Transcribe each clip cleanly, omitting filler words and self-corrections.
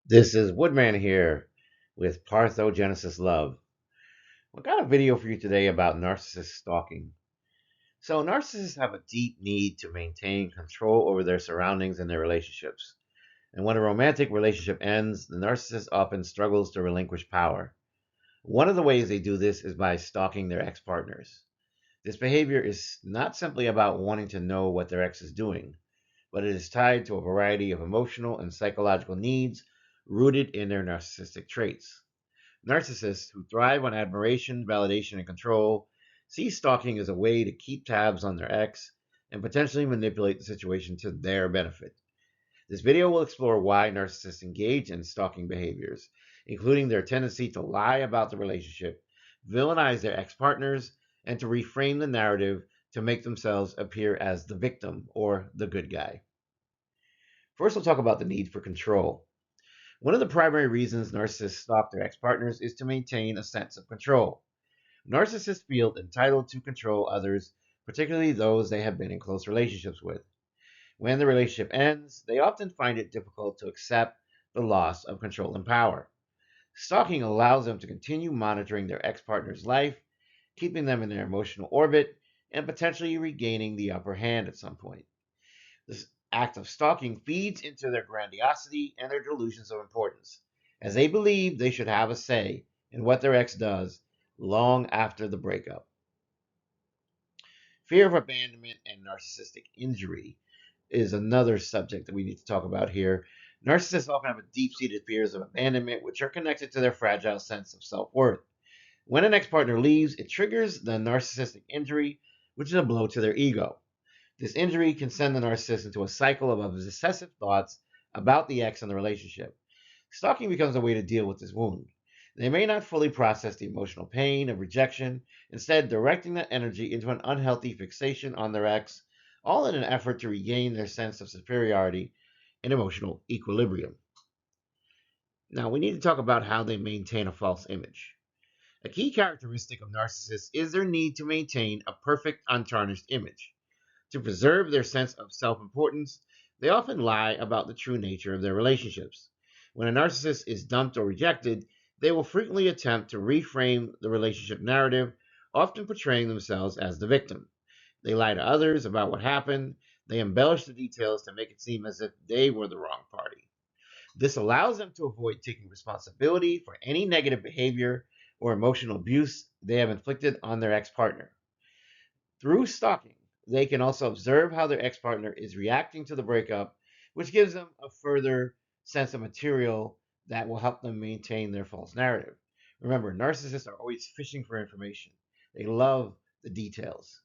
This is Woodman here with Parthogenesis Love. I got a video for you today about narcissist stalking. So, narcissists have a deep need to maintain control over their surroundings and their relationships. And when a romantic relationship ends, the narcissist often struggles to relinquish power. One of the ways they do this is by stalking their ex partners. This behavior is not simply about wanting to know what their ex is doing, but it is tied to a variety of emotional and psychological needs rooted in their narcissistic traits. Narcissists who thrive on admiration, validation, and control see stalking as a way to keep tabs on their ex and potentially manipulate the situation to their benefit. This video will explore why narcissists engage in stalking behaviors, including their tendency to lie about the relationship, villainize their ex partners, and to reframe the narrative to make themselves appear as the victim or the good guy. First, we'll talk about the need for control. One of the primary reasons narcissists stalk their ex partners is to maintain a sense of control. Narcissists feel entitled to control others, particularly those they have been in close relationships with. When the relationship ends, they often find it difficult to accept the loss of control and power. Stalking allows them to continue monitoring their ex partner's life, keeping them in their emotional orbit, and potentially regaining the upper hand at some point. This act of stalking feeds into their grandiosity and their delusions of importance, as they believe they should have a say in what their ex does long after the breakup. Fear of abandonment and narcissistic injury is another subject that we need to talk about here. Narcissists often have deep seated fears of abandonment, which are connected to their fragile sense of self worth. When an ex partner leaves, it triggers the narcissistic injury, which is a blow to their ego. This injury can send the narcissist into a cycle of obsessive thoughts about the ex and the relationship. Stalking becomes a way to deal with this wound. They may not fully process the emotional pain of rejection, instead, directing that energy into an unhealthy fixation on their ex, all in an effort to regain their sense of superiority and emotional equilibrium. Now, we need to talk about how they maintain a false image. A key characteristic of narcissists is their need to maintain a perfect, untarnished image. To preserve their sense of self importance, they often lie about the true nature of their relationships. When a narcissist is dumped or rejected, they will frequently attempt to reframe the relationship narrative, often portraying themselves as the victim. They lie to others about what happened, they embellish the details to make it seem as if they were the wrong party. This allows them to avoid taking responsibility for any negative behavior or emotional abuse they have inflicted on their ex partner. Through stalking, they can also observe how their ex partner is reacting to the breakup, which gives them a further sense of material that will help them maintain their false narrative. Remember, narcissists are always fishing for information, they love the details.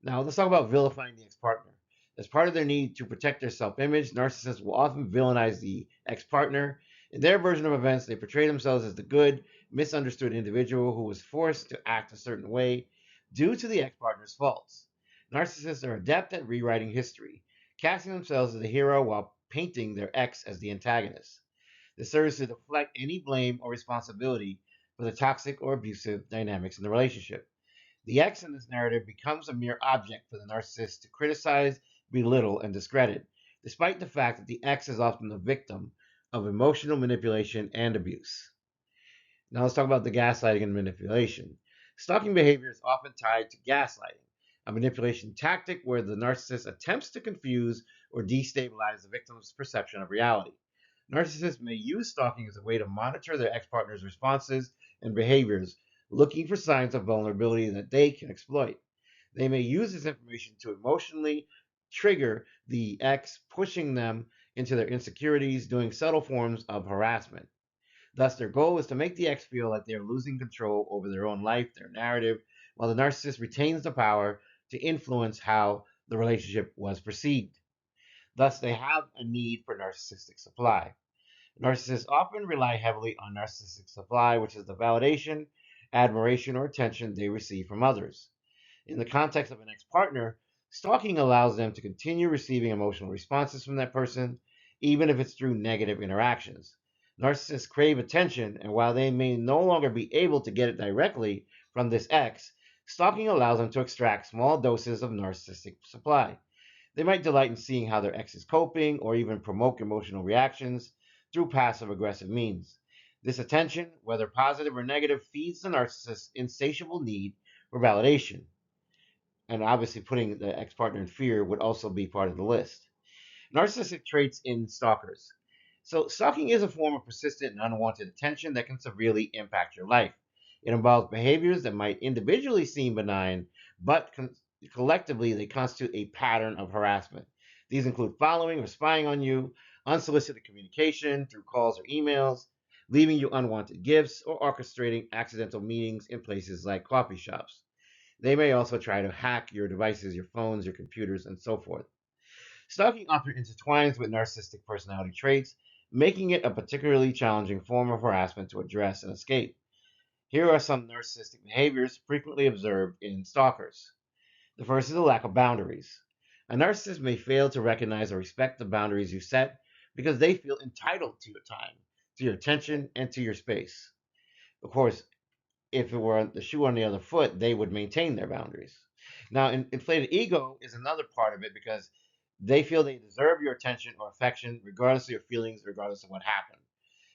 Now, let's talk about vilifying the ex partner. As part of their need to protect their self image, narcissists will often villainize the ex partner. In their version of events, they portray themselves as the good, misunderstood individual who was forced to act a certain way due to the ex partner's faults. Narcissists are adept at rewriting history, casting themselves as the hero while painting their ex as the antagonist. This serves to deflect any blame or responsibility for the toxic or abusive dynamics in the relationship. The X in this narrative becomes a mere object for the narcissist to criticize, belittle, and discredit, despite the fact that the X is often the victim of emotional manipulation and abuse. Now let's talk about the gaslighting and manipulation. Stalking behavior is often tied to gaslighting, a manipulation tactic where the narcissist attempts to confuse or destabilize the victim's perception of reality. Narcissists may use stalking as a way to monitor their ex partner's responses and behaviors, looking for signs of vulnerability that they can exploit. They may use this information to emotionally trigger the ex, pushing them into their insecurities, doing subtle forms of harassment. Thus, their goal is to make the ex feel like they are losing control over their own life, their narrative, while the narcissist retains the power to influence how the relationship was perceived. Thus, they have a need for narcissistic supply. Narcissists often rely heavily on narcissistic supply, which is the validation, admiration, or attention they receive from others. In the context of an ex partner, stalking allows them to continue receiving emotional responses from that person, even if it's through negative interactions. Narcissists crave attention, and while they may no longer be able to get it directly from this ex, stalking allows them to extract small doses of narcissistic supply. They might delight in seeing how their ex is coping or even provoke emotional reactions, through passive aggressive means. This attention, whether positive or negative, feeds the narcissist's insatiable need for validation. And obviously, putting the ex partner in fear would also be part of the list. Narcissistic traits in stalkers. So, stalking is a form of persistent and unwanted attention that can severely impact your life. It involves behaviors that might individually seem benign, but collectively they constitute a pattern of harassment. These include following or spying on you, unsolicited communication through calls or emails, leaving you unwanted gifts, or orchestrating accidental meetings in places like coffee shops. They may also try to hack your devices, your phones, your computers, and so forth. Stalking often intertwines with narcissistic personality traits, making it a particularly challenging form of harassment to address and escape. Here are some narcissistic behaviors frequently observed in stalkers. The first is a lack of boundaries. A narcissist may fail to recognize or respect the boundaries you set because they feel entitled to your time, to your attention, and to your space. Of course, if it were the shoe on the other foot, they would maintain their boundaries. Now, inflated ego is another part of it because they feel they deserve your attention or affection, regardless of your feelings, regardless of what happened.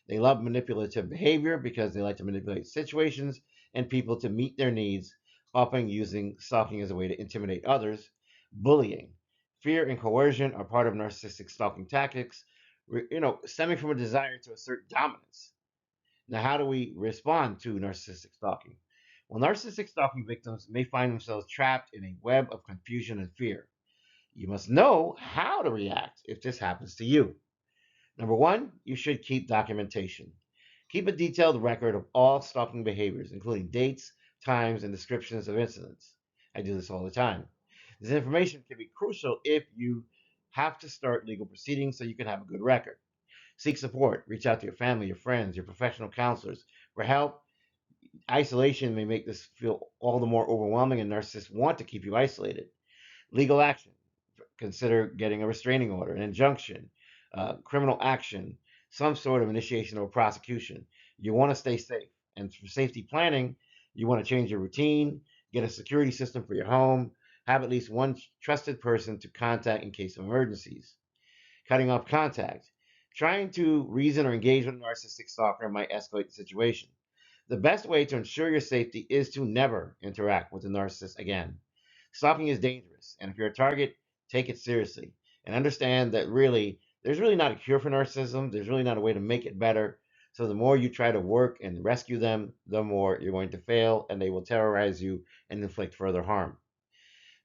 They love manipulative behavior because they like to manipulate situations and people to meet their needs, often using stalking as a way to intimidate others. Bullying, fear, and coercion are part of narcissistic stalking tactics, stemming from a desire to assert dominance. Now, how do we respond to narcissistic stalking? Well, narcissistic stalking victims may find themselves trapped in a web of confusion and fear. You must know how to react if this happens to you. Number one, you should keep documentation. Keep a detailed record of all stalking behaviors, including dates, times, and descriptions of incidents. I do this all the time. This information can be crucial if you have to start legal proceedings so you can have a good record. Seek support. Reach out to your family, your friends, your professional counselors for help. Isolation may make this feel all the more overwhelming, and narcissists want to keep you isolated. Legal action. Consider getting a restraining order, an injunction, criminal action, some sort of initiation or prosecution. You want to stay safe. And for safety planning, you want to change your routine, get a security system for your home, have at least one trusted person to contact in case of emergencies. Cutting off contact. Trying to reason or engage with a narcissistic stalker might escalate the situation. The best way to ensure your safety is to never interact with a narcissist again. Stalking is dangerous, and if you're a target, take it seriously and understand that there's really not a cure for narcissism. There's really not a way to make it better. So the more you try to work and rescue them, the more you're going to fail, and they will terrorize you and inflict further harm.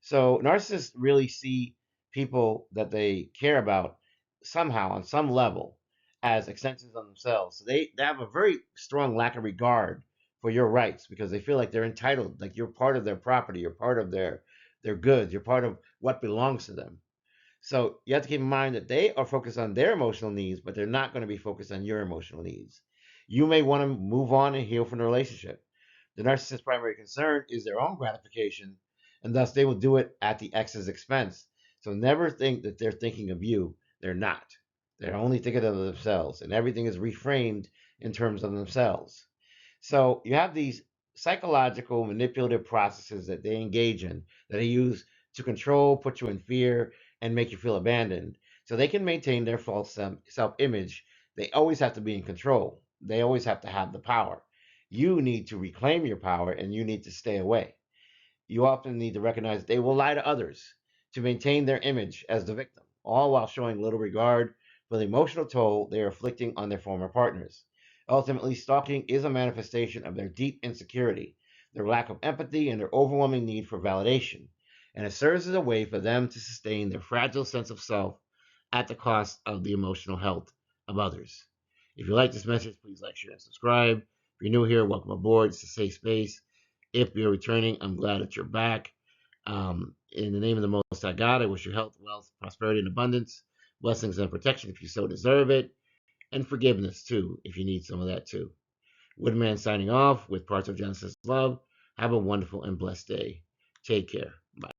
So narcissists really see people that they care about somehow on some level as extensions of themselves. So they have a very strong lack of regard for your rights because they feel like they're entitled, like you're part of their property, you're part of their goods, you're part of what belongs to them. So you have to keep in mind that they are focused on their emotional needs, but they're not going to be focused on your emotional needs. You may want to move on and heal from the relationship. The narcissist's primary concern is their own gratification, and thus they will do it at the ex's expense. So never think that they're thinking of you. They're not. They're only thinking of themselves, and everything is reframed in terms of themselves. So you have these psychological manipulative processes that they engage in, that they use to control, put you in fear, and make you feel abandoned. So they can maintain their false self image. They always have to be in control, they always have to have the power. You need to reclaim your power and you need to stay away. You often need to recognize that they will lie to others to maintain their image as the victim, all while showing little regard for the emotional toll they are inflicting on their former partners. Ultimately, stalking is a manifestation of their deep insecurity, their lack of empathy, and their overwhelming need for validation. And it serves as a way for them to sustain their fragile sense of self at the cost of the emotional health of others. If you like this message, please like, share, and subscribe. If you're new here, welcome aboard. It's a safe space. If you're returning, I'm glad that you're back. In the name of the Most High God, I wish you health, wealth, prosperity, and abundance, blessings and protection if you so deserve it, and forgiveness too, if you need some of that too. Woodman signing off with parts of Genesis Love. Have a wonderful and blessed day. Take care. Bye.